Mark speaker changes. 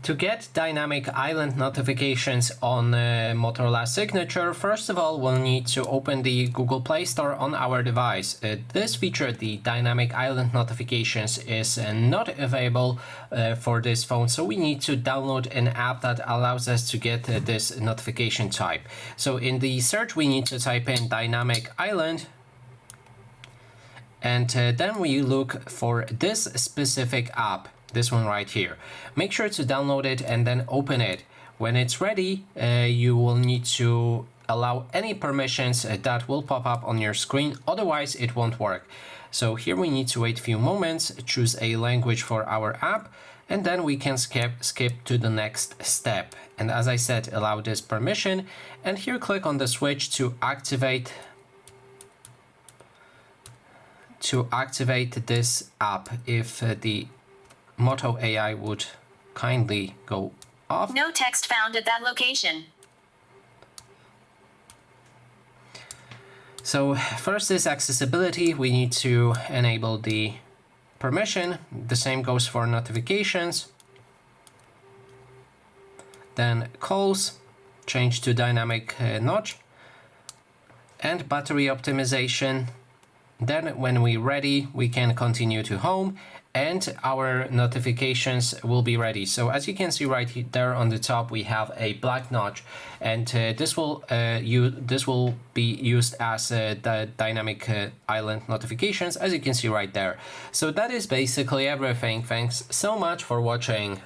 Speaker 1: To get dynamic island notifications on Motorola Signature, first of all, we'll need to open the Google Play Store on our device. This feature, the dynamic island notifications, is not available for this phone, so we need to download an app that allows us to get this notification type. So in the search, we need to type in dynamic island, and then we look for this specific app. This one right here. Make sure to download it and then open it. When it's ready, you will need to allow any permissions that will pop up on your screen, otherwise it won't work. So here we need to wait a few moments, choose a language for our app, and then we can skip to the next step. And as I said, allow this permission, and here click on the switch to activate this app if the Moto AI would kindly go off.
Speaker 2: No text found at that location.
Speaker 1: So first is accessibility. We need to enable the permission. The same goes for notifications. Then calls, change to dynamic notch, and battery optimization. Then when we're ready, we can continue to home and our notifications will be ready. So as you can see right there on the top, we have a black notch, and this will be used as the dynamic island notifications, as you can see right there. So that is basically everything. Thanks so much for watching.